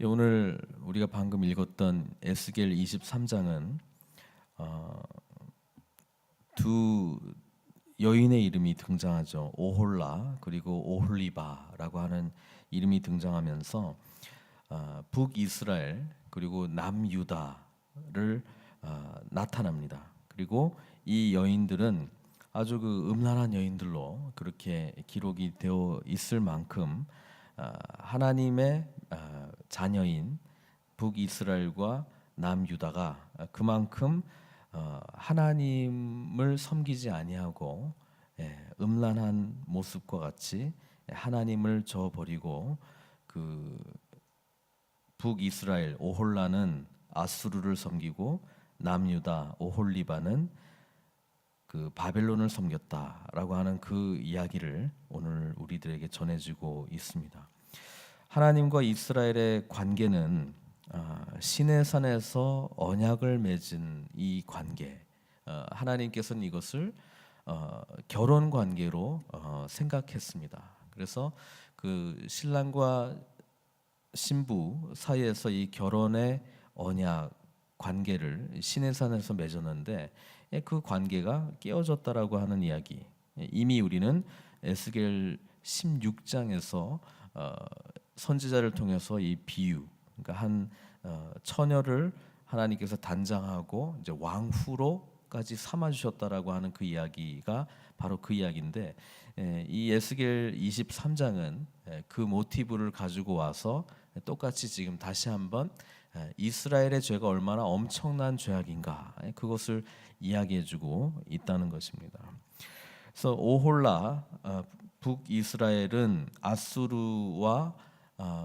오늘 우리가 방금 읽었던 에스겔 23장은 두 여인의 이름이 등장하죠. 오홀라 그리고 오홀리바라고 하는 이름이 등장하면서 북이스라엘 그리고 남유다를 나타납니다. 그리고 이 여인들은 아주 그 음란한 여인들로 그렇게 기록이 되어 있을 만큼 하나님의 자녀인 북이스라엘과 남유다가 그만큼 하나님을 섬기지 아니하고 음란한 모습과 같이 하나님을 저버리고 그 북이스라엘 오홀라는 아수르를 섬기고 남유다 오홀리바는 그 바벨론을 섬겼다라고 하는 그 이야기를 오늘 우리들에게 전해지고 있습니다. 하나님과 이스라엘의 관계는 시내산에서 언약을 맺은 이 관계, 하나님께서는 이것을 결혼 관계로 생각했습니다. 그래서 그 신랑과 신부 사이에서 이 결혼의 언약 관계를 시내산에서 맺었는데 그 관계가 깨어졌다라고 하는 이야기. 이미 우리는 에스겔 16장에서 선지자를 통해서 이 비유, 그러니까 한 처녀를 하나님께서 단장하고 이제 왕후로까지 삼아 주셨다라고 하는 그 이야기가 바로 그 이야기인데, 이 에스겔 23장은 그 모티브를 가지고 와서 똑같이 지금 다시 한번 이스라엘의 죄가 얼마나 엄청난 죄악인가 그것을 이야기해주고 있다는 것입니다. 그래서 오홀라 북이스라엘은 아수르와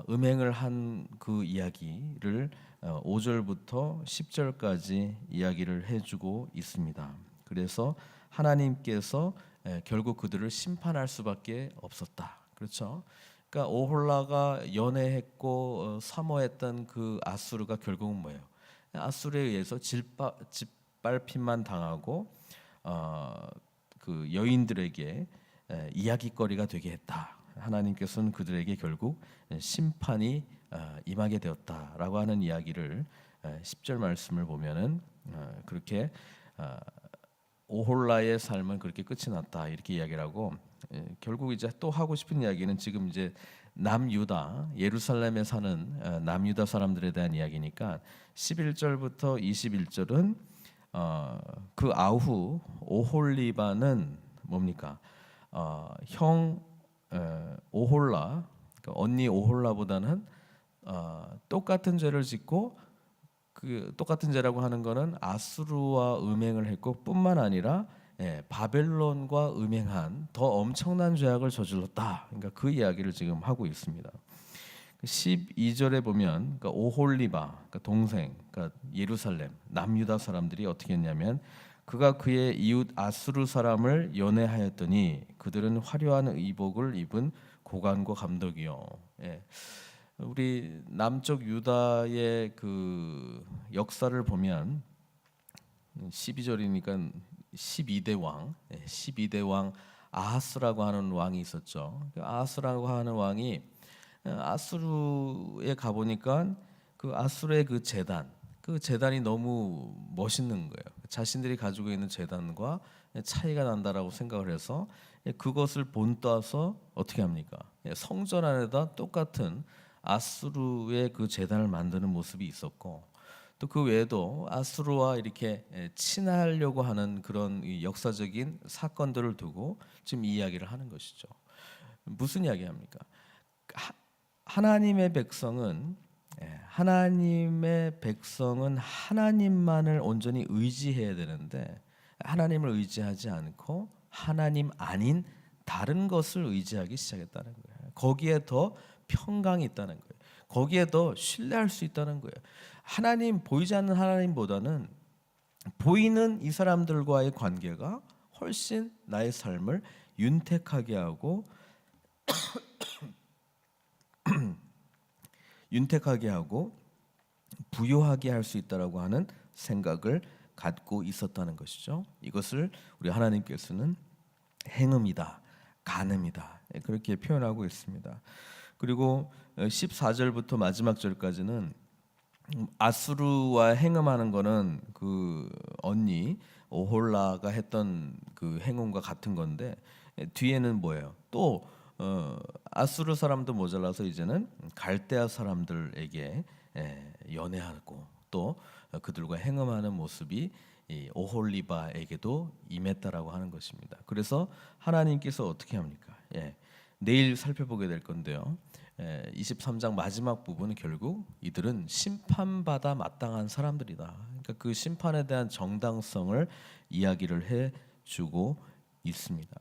음행을 한 그 이야기를 5절부터 10절까지 이야기를 해주고 있습니다. 그래서 하나님께서 결국 그들을 심판할 수밖에 없었다. 그렇죠? 그러니까 오홀라가 연애했고 사모했던 그 아수르가 결국은 뭐예요? 아수르에 의해서 짓밟힘만 당하고 그 여인들에게 이야기거리가 되게 했다. 하나님께서는 그들에게 결국 심판이 임하게 되었다라고 하는 이야기를 10절 말씀을 보면은 그렇게 오홀라의 삶은 그렇게 끝이 났다 이렇게 이야기를 하고, 결국 이제 또 하고 싶은 이야기는 지금 이제 남유다 예루살렘에 사는 남유다 사람들에 대한 이야기니까 11절부터 21절은 그 아후 오홀리바는 뭡니까? 형 오홀라, 그러니까 언니 오홀라보다는 똑같은 죄를 짓고, 그 똑같은 죄라고 하는 거는 아수르와 음행을 했고 뿐만 아니라 바벨론과 음행한 더 엄청난 죄악을 저질렀다. 그러니까 그 이야기를 지금 하고 있습니다. 12절에 보면 그러니까 오홀리바, 그러니까 동생, 그러니까 예루살렘 남유다 사람들이 어떻게 했냐면, 그가 그의 이웃 아수르 사람을 연애하였더니 그들은 화려한 의복을 입은 고관과 감독이요. 우리 남쪽 유다의 그 역사를 보면 12절이니까 12대 왕, 12대 왕 아하스라고 하는 왕이 있었죠. 아하스라고 하는 왕이 아수르에 가 보니까 그 아수르의 그 재단이 너무 멋있는 거예요. 자신들이 가지고 있는 재단과 차이가 난다라고 생각을 해서 그것을 본따서 어떻게 합니까? 성전 안에다 똑같은 아수르의 그 재단을 만드는 모습이 있었고, 또 그 외에도 아수르와 이렇게 친하려고 하는 그런 역사적인 사건들을 두고 지금 이야기를 하는 것이죠. 무슨 이야기합니까? 하나님의 백성은 하나님만을 온전히 의지해야 되는데, 하나님을 의지하지 않고 하나님 아닌 다른 것을 의지하기 시작했다는 거예요. 거기에 더 평강이 있다는 거예요. 거기에 더 신뢰할 수 있다는 거예요. 보이지 않는 하나님보다는 보이는 이 사람들과의 관계가 훨씬 나의 삶을 윤택하게 하고 부요하게 할 수 있다라고 하는 생각을 갖고 있었다는 것이죠. 이것을 우리 하나님께서는 행음이다, 간음이다 그렇게 표현하고 있습니다. 그리고 14절부터 마지막 절까지는 아수르와 행음하는 거는 그 언니 오홀라가 했던 그 행운과 같은 건데, 뒤에는 뭐예요? 또 아수르 사람도 모자라서 이제는 갈대아 사람들에게 연애하고 또 그들과 행음하는 모습이 이 오홀리바에게도 임했다라고 하는 것입니다. 그래서 하나님께서 어떻게 합니까? 내일 살펴보게 될 건데요. 23장 마지막 부분은 결국 이들은 심판받아 마땅한 사람들이다. 그러니까 그 심판에 대한 정당성을 이야기를 해주고 있습니다.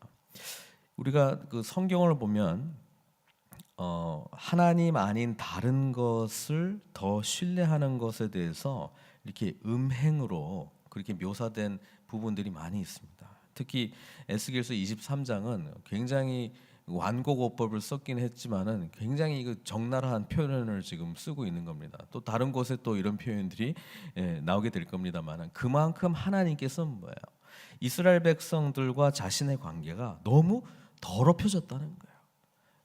우리가 그 성경을 보면 하나님 아닌 다른 것을 더 신뢰하는 것에 대해서 이렇게 음행으로 그렇게 묘사된 부분들이 많이 있습니다. 특히 에스겔서 23장은 굉장히 완곡어법을 썼긴 했지만은 굉장히 그 적나라한 표현을 지금 쓰고 있는 겁니다. 또 다른 곳에 또 이런 표현들이 나오게 될 겁니다만은 그만큼 하나님께서는 뭐예요? 이스라엘 백성들과 자신의 관계가 너무 더럽혀졌다는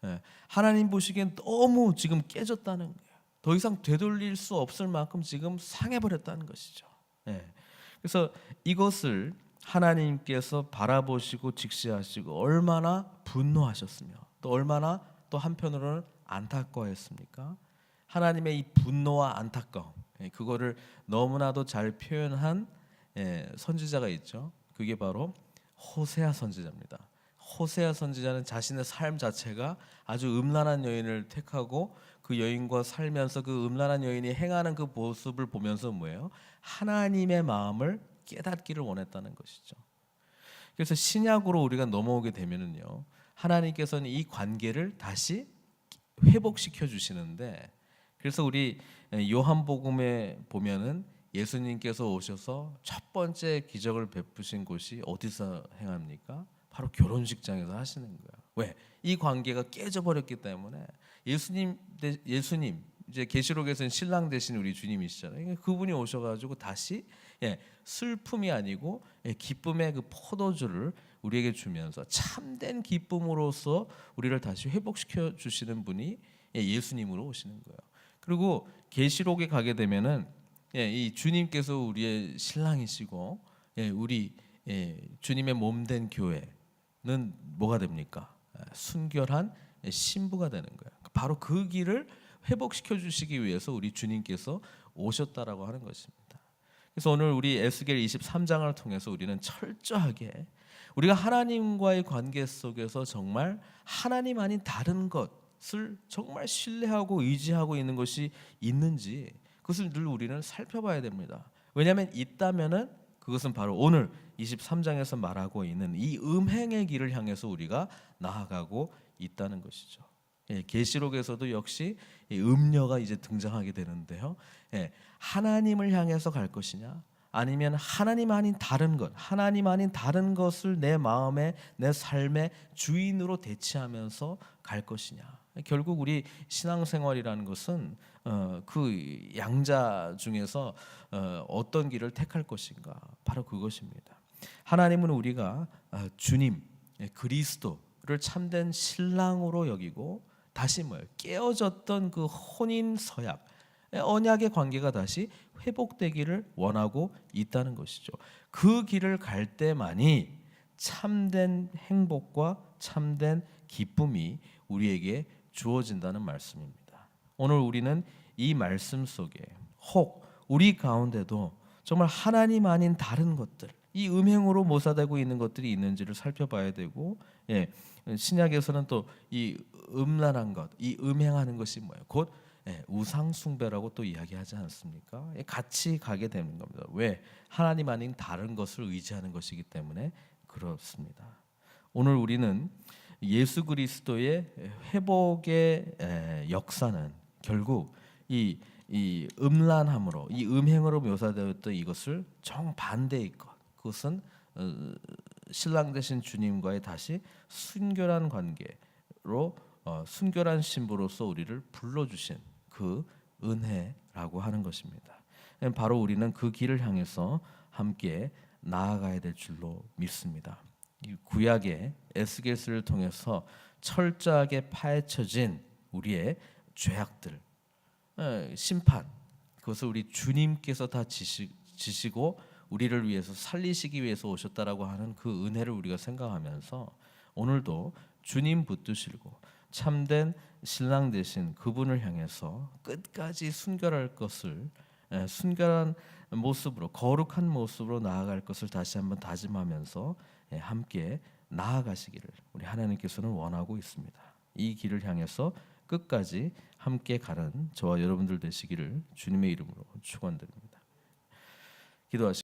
거예요. 하나님 보시기엔 너무 지금 깨졌다는 거예요. 더 이상 되돌릴 수 없을 만큼 지금 상해버렸다는 것이죠. 그래서 이것을 하나님께서 바라보시고 직시하시고 얼마나 분노하셨으며 또 얼마나 또 한편으로는 안타까워했습니까? 하나님의 이 분노와 안타까움, 그거를 너무나도 잘 표현한 선지자가 있죠. 그게 바로 호세아 선지자입니다. 호세아 선지자는 자신의 삶 자체가 아주 음란한 여인을 택하고 그 여인과 살면서 그 음란한 여인이 행하는 그 모습을 보면서 뭐예요? 하나님의 마음을 깨닫기를 원했다는 것이죠. 그래서 신약으로 우리가 넘어오게 되면은요, 하나님께서는 이 관계를 다시 회복시켜 주시는데, 그래서 우리 요한복음에 보면은 예수님께서 오셔서 첫 번째 기적을 베푸신 곳이 어디서 행합니까? 바로 결혼식장에서 하시는 거예요. 왜? 이 관계가 깨져버렸기 때문에 예수님 이제 계시록에서는 신랑 되신 우리 주님이시잖아요. 그분이 오셔가지고 다시 슬픔이 아니고 기쁨의 그 포도주를 우리에게 주면서 참된 기쁨으로써 우리를 다시 회복시켜 주시는 분이 예수님으로 오시는 거예요. 그리고 계시록에 가게 되면은 이 주님께서 우리의 신랑이시고 우리 주님의 몸된 교회는 뭐가 됩니까? 순결한 신부가 되는 거예요. 바로 그 길을 회복시켜 주시기 위해서 우리 주님께서 오셨다라고 하는 것입니다. 그래서 오늘 우리 에스겔 23장을 통해서 우리는 철저하게 우리가 하나님과의 관계 속에서 정말 하나님 아닌 다른 것을 정말 신뢰하고 의지하고 있는 것이 있는지 그것을 늘 우리는 살펴봐야 됩니다. 왜냐하면 있다면은 그것은 바로 오늘 23장에서 말하고 있는 이 음행의 길을 향해서 우리가 나아가고 있다는 것이죠. 계시록에서도 역시 음녀가 이제 등장하게 되는데요. 하나님을 향해서 갈 것이냐, 아니면 하나님 아닌 다른 것, 하나님 아닌 다른 것을 내 마음에, 내 삶의 주인으로 대체하면서 갈 것이냐. 결국 우리 신앙생활이라는 것은 그 양자 중에서 어떤 길을 택할 것인가, 바로 그것입니다. 하나님은 우리가 주님, 그리스도를 참된 신랑으로 여기고 다시 뭐예요? 깨어졌던 그 혼인 서약, 언약의 관계가 다시 회복되기를 원하고 있다는 것이죠. 그 길을 갈 때만이 참된 행복과 참된 기쁨이 우리에게 주어진다는 말씀입니다. 오늘 우리는 이 말씀 속에 혹 우리 가운데도 정말 하나님 아닌 다른 것들, 이 음행으로 모사되고 있는 것들이 있는지를 살펴봐야 되고, 신약에서는 또 이 음란한 것, 이 음행하는 것이 뭐예요? 곧 우상 숭배라고 또 이야기하지 않습니까? 같이 가게 되는 겁니다. 왜? 하나님 아닌 다른 것을 의지하는 것이기 때문에 그렇습니다. 오늘 우리는 예수 그리스도의 회복의 역사는 결국 이 음란함으로, 이 음행으로 묘사되었던 이것을 정반대의 것, 그것은 신랑 되신 주님과의 다시 순결한 관계로 순결한 신부로서 우리를 불러주신 그 은혜라고 하는 것입니다. 바로 우리는 그 길을 향해서 함께 나아가야 될 줄로 믿습니다. 이 구약의 에스겔서를 통해서 철저하게 파헤쳐진 우리의 죄악들, 심판, 그것을 우리 주님께서 다 지시고 우리를 위해서 살리시기 위해서 오셨다라고 하는 그 은혜를 우리가 생각하면서 오늘도 주님 붙드시고 참된 신랑 되신 그분을 향해서 끝까지 순결할 것을, 순결한 모습으로, 거룩한 모습으로 나아갈 것을 다시 한번 다짐하면서 함께 나아가시기를 우리 하나님께서는 원하고 있습니다. 이 길을 향해서 끝까지 함께 가는 저와 여러분들 되시기를 주님의 이름으로 축원드립니다. 기도하시겠습니다.